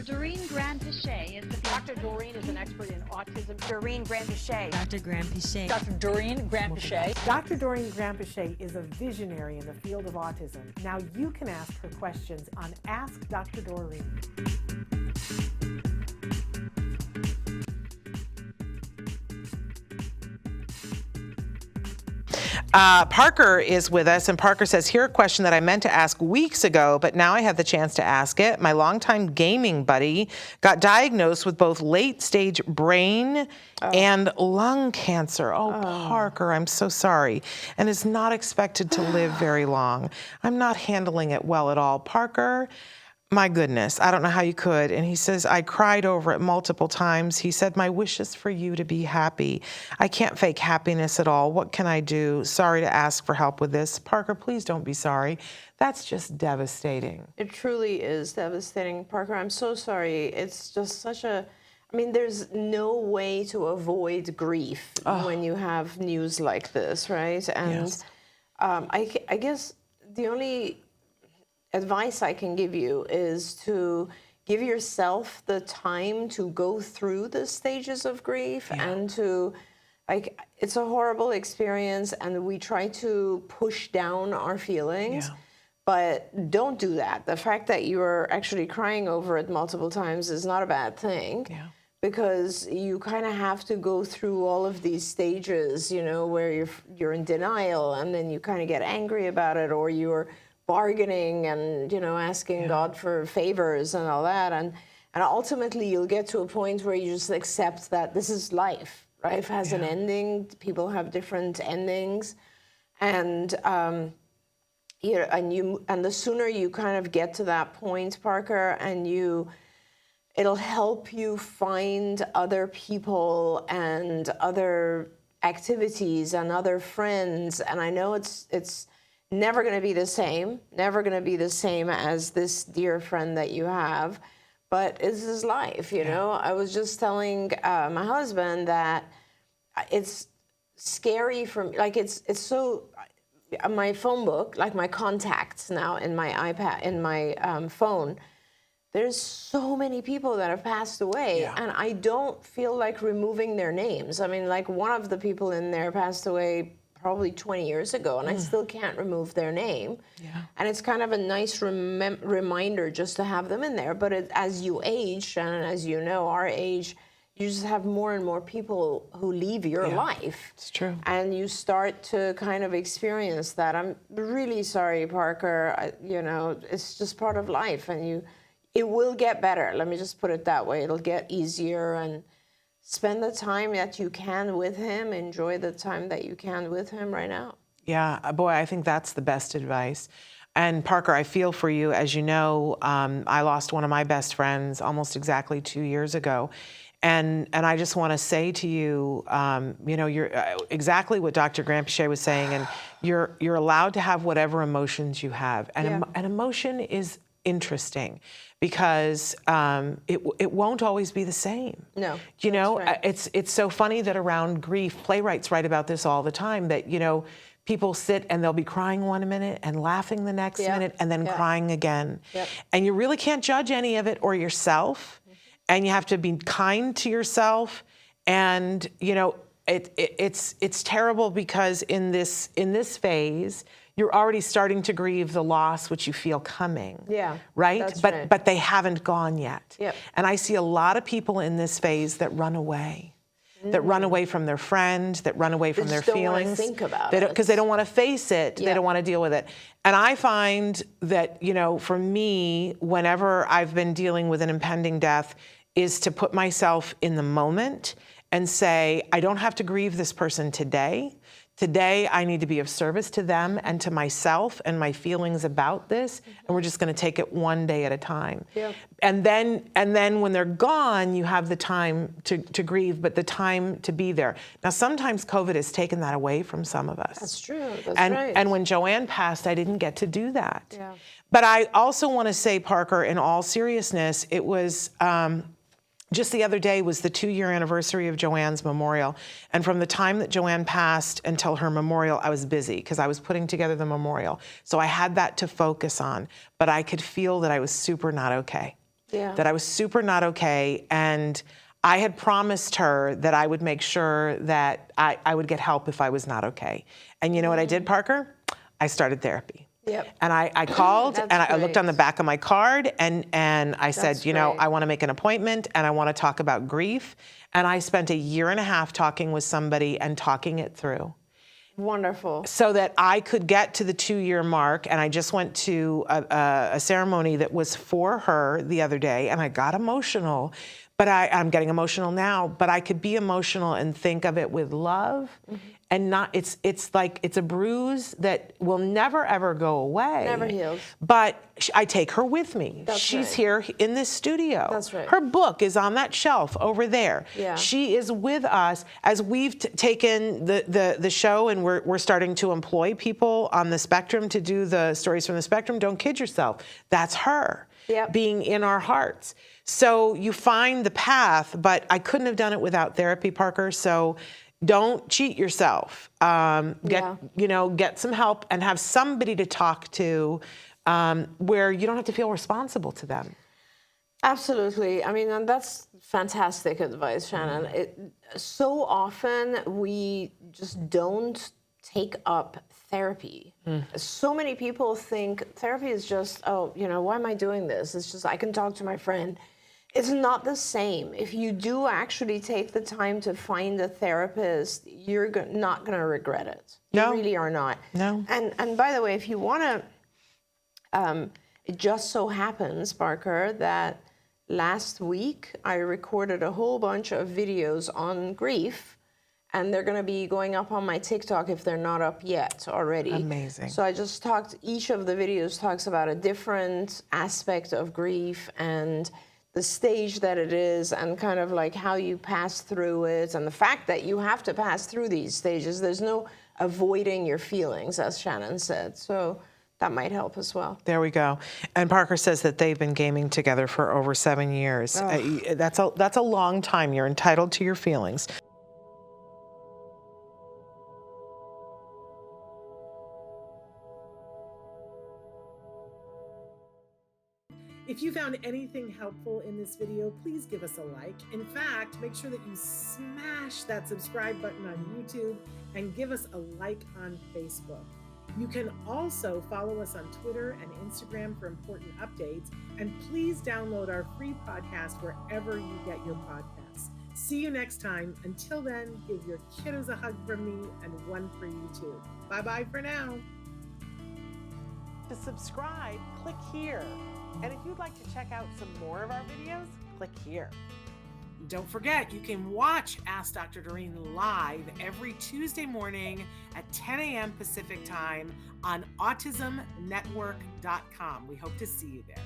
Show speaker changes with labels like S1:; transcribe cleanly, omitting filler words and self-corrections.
S1: Doreen Granpeesheh is the
S2: Dr. Doreen is an expert in autism.
S3: Doreen Granpeesheh.
S4: Dr. Granpeesheh.
S2: Dr. Doreen Granpeesheh.
S5: Dr. Doreen Granpeesheh is a visionary in the field of autism. Now you can ask her questions on Ask Dr. Doreen.
S6: Parker is with us, and Parker says, here a question that I meant to ask weeks ago, but now I have the chance to ask it. My longtime gaming buddy got diagnosed with both late-stage brain and lung cancer. Parker, I'm so sorry, and is not expected to live very long. I'm not handling it well at all. Parker, my goodness, I don't know how you could. And he says, I cried over it multiple times. He said, my wish is for you to be happy. I can't fake happiness at all. What can I do? Sorry to ask for help with this. Parker, please don't be sorry. That's just devastating.
S7: It truly is devastating, Parker. I'm so sorry. It's just such a, I mean, there's no way to avoid grief when you have news like this, right? And
S6: Yes.
S7: I guess the only advice I can give you is to give yourself the time to go through the stages of grief and to, like, it's a horrible experience and we try to push down our feelings, but don't do that. The fact that you're actually crying over it multiple times is not a bad thing. Because you kind of have to go through all of these stages, you know, where you're in denial and then you kind of get angry about it, or you're bargaining and, you know, asking God for favors and all that. And ultimately you'll get to a point where you just accept that this is life. Life has an ending. People have different endings. And, you know, and the sooner you kind of get to that point, Parker, and it'll help you find other people and other activities and other friends. And I know it's never going to be the same, never going to be the same as this dear friend that you have, but this is life, you know? I was just telling my husband that it's scary for me, like it's so, my phone book, like my contacts now in my iPad, in my phone, there's so many people that have passed away and I don't feel like removing their names. I mean, like one of the people in there passed away probably 20 years ago, and I still can't remove their name. And it's kind of a nice reminder just to have them in there. But as you age, and as you know, our age, you just have more and more people who leave your life.
S6: It's true.
S7: And you start to kind of experience that. I'm really sorry, Parker. You know, it's just part of life, and it will get better. Let me just put it that way. It'll get easier, and spend the time that you can with him. Enjoy the time that you can with him right now.
S6: Yeah, boy, I think that's the best advice. And Parker, I feel for you. As you know, I lost one of my best friends almost exactly 2 years ago. And I just want to say to you, you know, you're exactly what Dr. Granpeesheh was saying, and you're allowed to have whatever emotions you have. And an emotion is interesting because it won't always be the same.
S7: No,
S6: you know,
S7: right.
S6: It's so funny that around grief, playwrights write about this all the time, that, you know, people sit and they'll be crying one minute and laughing the next minute and then crying again. And you really can't judge any of it or yourself, and you have to be kind to yourself. And, you know, it's terrible because in this phase, you're already starting to grieve the loss which you feel coming. Right?
S7: That's
S6: but they haven't gone yet.
S7: Yep.
S6: And I see a lot of people in this phase that run away. That run away from their friend, that run away from their feelings.
S7: They just don't want to think about it.
S6: Because they don't want to face it. They don't want to deal with it. And I find that, you know, for me, whenever I've been dealing with an impending death, is to put myself in the moment and say, I don't have to grieve this person today. Today, I need to be of service to them and to myself and my feelings about this, and we're just going to take it one day at a time. And then when they're gone, you have the time to grieve, but the time to be there. Now, sometimes COVID has taken that away from some of us.
S7: That's true. That's right.
S6: And when Joanne passed, I didn't get to do that. But I also want to say, Parker, in all seriousness, it was just the other day was the 2-year anniversary of Joanne's memorial. And from the time that Joanne passed until her memorial, I was busy because I was putting together the memorial. So I had that to focus on, but I could feel that I was super not okay. that I was super not okay. And I had promised her that I would make sure that I would get help if I was not okay. And you know what I did, Parker? I started therapy.
S7: Yep.
S6: And I called and I looked on the back of my card and I said,
S7: That's
S6: you know,
S7: great.
S6: I want to make an appointment and I want to talk about grief. And I spent a year and a half talking with somebody and talking it through.
S7: Wonderful.
S6: So that I could get to the 2-year mark. And I just went to a ceremony that was for her the other day and I got emotional. But I'm getting emotional now, but I could be emotional and think of it with love and not, it's like, it's a bruise that will never, ever go away.
S7: Never heals.
S6: But I take her with me.
S7: That's
S6: She's
S7: right.
S6: here in this studio.
S7: That's right.
S6: Her book is on that shelf over there.
S7: Yeah.
S6: She is with us as we've taken the show and we're starting to employ people on the spectrum to do the stories from the spectrum. Don't kid yourself. That's her.
S7: Yep.
S6: Being in our hearts. So you find the path, but I couldn't have done it without therapy, Parker. So don't cheat yourself. Get some help and have somebody to talk to where you don't have to feel responsible to them.
S7: Absolutely. I mean, and that's fantastic advice, Shannon. So often we just don't take up therapy. So many people think therapy is just, why am I doing this? It's just, I can talk to my friend. It's not the same. If you do actually take the time to find a therapist, you're not going to regret it.
S6: No.
S7: You really are not.
S6: No.
S7: And by the way, if you want to, it just so happens, Parker, that last week I recorded a whole bunch of videos on grief. And they're going to be going up on my TikTok if they're not up yet already.
S6: Amazing.
S7: So I just each of the videos talks about a different aspect of grief and the stage that it is and kind of like how you pass through it and the fact that you have to pass through these stages. There's no avoiding your feelings, as Shannon said. So that might help as well.
S6: There we go. And Parker says that they've been gaming together for over 7 years. That's a long time. You're entitled to your feelings.
S5: If you found anything helpful in this video, please give us a like. In fact, make sure that you smash that subscribe button on YouTube and give us a like on Facebook. You can also follow us on Twitter and Instagram for important updates. And please download our free podcast wherever you get your podcasts. See you next time. Until then, give your kiddos a hug from me and one for you too. Bye-bye for now.
S6: To subscribe, click here. And if you'd like to check out some more of our videos, click here.
S5: Don't forget, you can watch Ask Dr. Doreen live every Tuesday morning at 10 a.m. Pacific time on autism-network.com. We hope to see you there.